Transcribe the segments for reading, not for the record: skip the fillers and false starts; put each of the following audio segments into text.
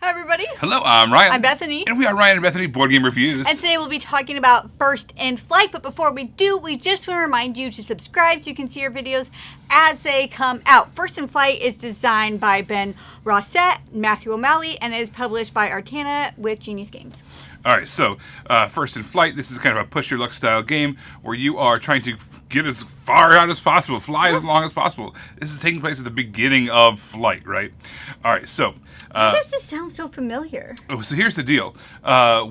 Hi, everybody. Hello, I'm Ryan. I'm Bethany. And we are Ryan and Bethany Board Game Reviews. And today we'll be talking about First in Flight. But before we do, we just want to remind you to subscribe so you can see our videos as they come out. First in Flight is designed by Ben Rossett, Matthew O'Malley, and is published by Artana with Genius Games. All right, so First in Flight, this is kind of a push your luck style game where you are trying to get as far out as possible, fly as long as possible. This is taking place at the beginning of flight, right? All right, so... Why does this sound so familiar? So here's the deal.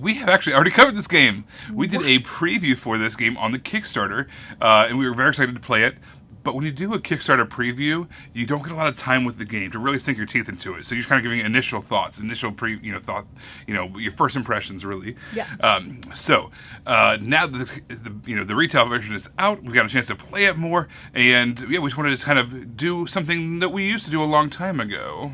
We have actually already covered this game. We did a preview for this game on the Kickstarter, and we were very excited to play it. But when you do a Kickstarter preview, you don't get a lot of time with the game to really sink your teeth into it. So you're kind of giving initial thoughts, your first impressions, really. Yeah. Now that the retail version is out, we've got a chance to play it more, and we just wanted to kind of do something that we used to do a long time ago.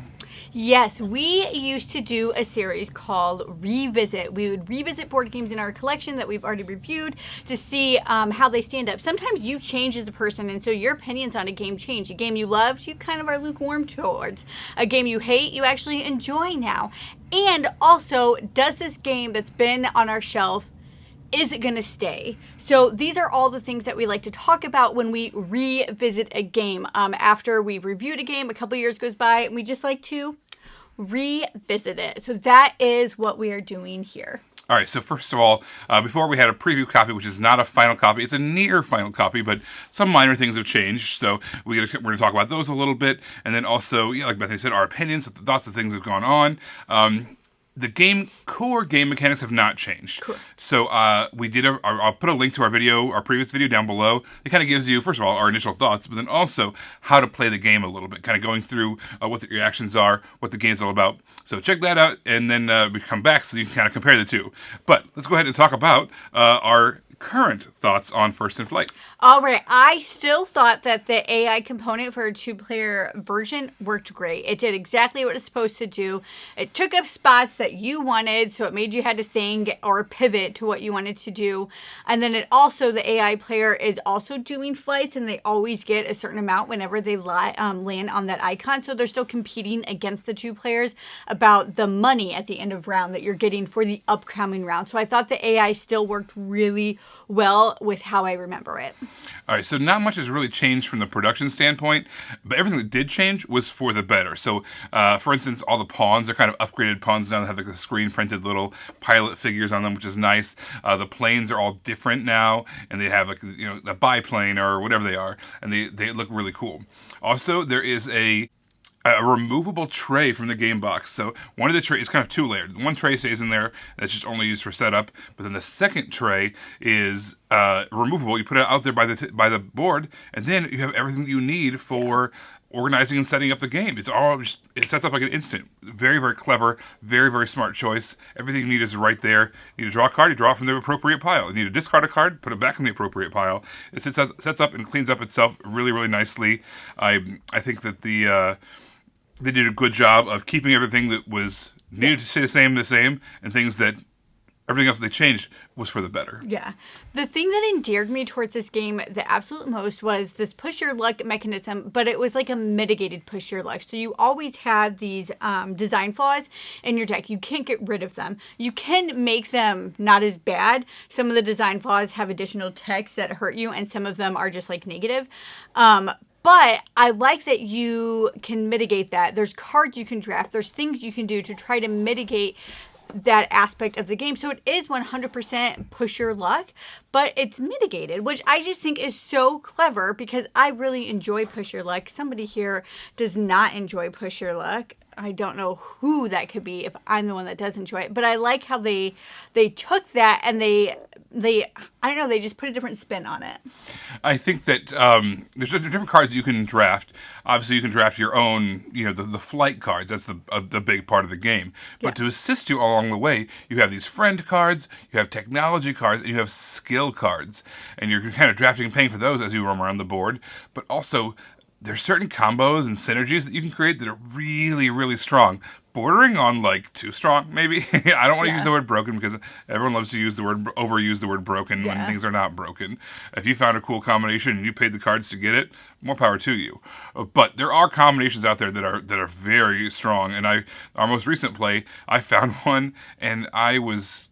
Yes, we used to do a series called Revisit. We would revisit board games in our collection that we've already reviewed to see how they stand up. Sometimes you change as a person, and so your opinions on a game change. A game you loved, you kind of are lukewarm towards. A game you hate, you actually enjoy now. And also, does this game that's been on our shelf, is it going to stay? So these are all the things that we like to talk about when we revisit a game. After we've reviewed a game, a couple years goes by, and we just like to revisit it. So that is what we are doing here. All right, so first of all, before we had a preview copy, which is not a final copy. It's a near final copy, but some minor things have changed. So we're going to talk about those a little bit. And then also, like Bethany said, our opinions, thoughts of things that have gone on. The core game mechanics have not changed. Cool. So we did I'll put a link to our previous video down below. It kind of gives you, first of all, our initial thoughts, but then also how to play the game a little bit, kind of going through what the reactions are, what the game's all about. So check that out, and then we come back so you can kind of compare the two. But let's go ahead and talk about our current thoughts on First in Flight. All right. I still thought that the AI component for a two-player version worked great. It did exactly what it's supposed to do. It took up spots that you wanted, so it made you had to think or pivot to what you wanted to do. And then the AI player is also doing flights, and they always get a certain amount whenever they land on that icon. So they're still competing against the two players about the money at the end of round that you're getting for the upcoming round. So I thought the AI still worked really well with how I remember it. All right, so not much has really changed from the production standpoint, but everything that did change was for the better. So, for instance, all the pawns are kind of upgraded pawns now. They have like the screen-printed little pilot figures on them, which is nice. The planes are all different now, and they have the biplane or whatever they are, and they look really cool. Also, there is a removable tray from the game box. So one of the trays is kind of two-layered. One tray stays in there that's just only used for setup, but then the second tray is removable. You put it out there by the board, and then you have everything that you need for organizing and setting up the game. It sets up like an instant. Very, very clever, very, very smart choice. Everything you need is right there. You need to draw a card, you draw it from the appropriate pile. You need to discard a card, put it back in the appropriate pile. It sets up and cleans up itself really, really nicely. I think that they did a good job of keeping everything that was needed to stay the same, and everything else they changed was for the better. Yeah. The thing that endeared me towards this game the absolute most was this push your luck mechanism, but it was like a mitigated push your luck. So you always have these design flaws in your deck. You can't get rid of them. You can make them not as bad. Some of the design flaws have additional text that hurt you, and some of them are just like negative. But I like that you can mitigate that. There's cards you can draft. There's things you can do to try to mitigate that aspect of the game. So it is 100% push your luck, but it's mitigated, which I just think is so clever because I really enjoy push your luck. Somebody here does not enjoy push your luck. I don't know who that could be if I'm the one that does enjoy it, but I like how they took that and they I don't know, they just put a different spin on it. I think that there's different cards you can draft. Obviously, you can draft your own, the flight cards. That's the big part of the game. But to assist you along the way, you have these friend cards, you have technology cards, and you have skill cards. And you're kind of drafting and paying for those as you roam around the board. But also, there's certain combos and synergies that you can create that are really, really strong. bordering on like too strong, maybe. I don't want to use Yeah. the word broken because everyone loves to overuse the word broken when Yeah. things are not broken. If you found a cool combination and you paid the cards to get it, more power to you. But there are combinations out there that are very strong. And our most recent play, I found one, and I was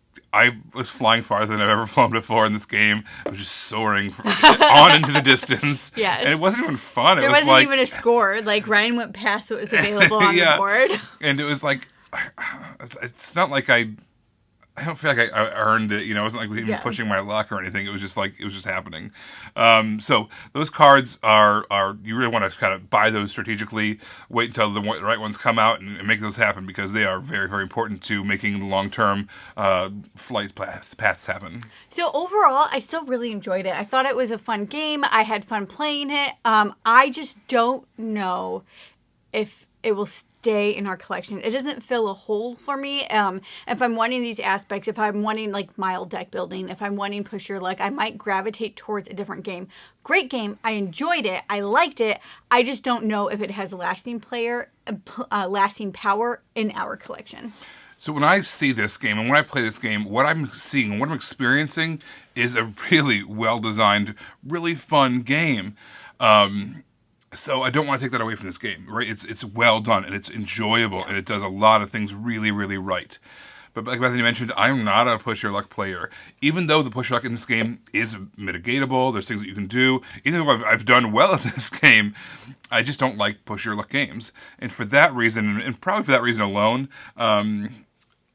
flying farther than I've ever flown before in this game. I was just soaring on into the distance. Yes. And it wasn't even fun. There it was wasn't like, even a score. Like, Ryan went past what was available on the board. And it was like, it's not like I don't feel like I earned it. You know, it wasn't like even pushing my luck or anything. It was just like, it was just happening. So those cards are you really want to kind of buy those strategically, wait until the right ones come out and make those happen, because they are very, very important to making the long-term flight paths happen. So overall, I still really enjoyed it. I thought it was a fun game. I had fun playing it. I just don't know if it will stay in our collection. It doesn't fill a hole for me. If I'm wanting these aspects, if I'm wanting like mild deck building, if I'm wanting push your luck, I might gravitate towards a different game. Great game. I enjoyed it. I liked it. I just don't know if it has lasting power in our collection. So when I see this game and when I play this game, what I'm seeing and what I'm experiencing is a really well-designed, really fun game. So I don't want to take that away from this game, right? It's well done and it's enjoyable and it does a lot of things really, really right. But like Bethany mentioned, I'm not a push your luck player. Even though the push your luck in this game is mitigatable, there's things that you can do. Even though I've done well at this game, I just don't like push your luck games. And for that reason, and probably for that reason alone,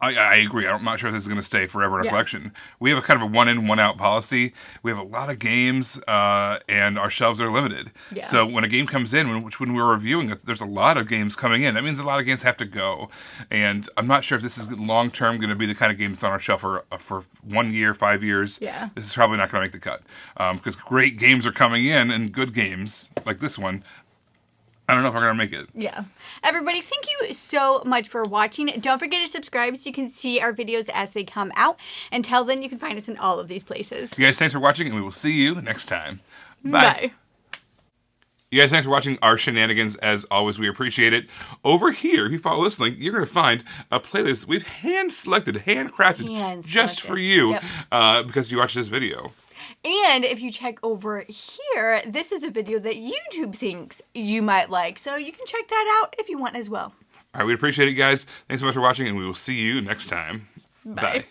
I agree. I'm not sure if this is going to stay forever in our collection. We have a kind of a one-in, one-out policy. We have a lot of games, and our shelves are limited. Yeah. So when a game comes in, when we're reviewing it, there's a lot of games coming in. That means a lot of games have to go. And I'm not sure if this is long-term going to be the kind of game that's on our shelf for 1 year, 5 years. Yeah. This is probably not going to make the cut. Because great games are coming in, and good games, like this one, I don't know if we're going to make it. Yeah. Everybody, thank you so much for watching. Don't forget to subscribe so you can see our videos as they come out. Until then, you can find us in all of these places. You guys, thanks for watching, and we will see you next time. Bye. Bye. You guys, thanks for watching our shenanigans. As always, we appreciate it. Over here, if you follow this link, you're going to find a playlist we've hand-selected, handcrafted just for you because you watched this video. And if you check over here, this is a video that YouTube thinks you might like. So you can check that out if you want as well. All right, we appreciate it, guys. Thanks so much for watching, and we will see you next time. Bye.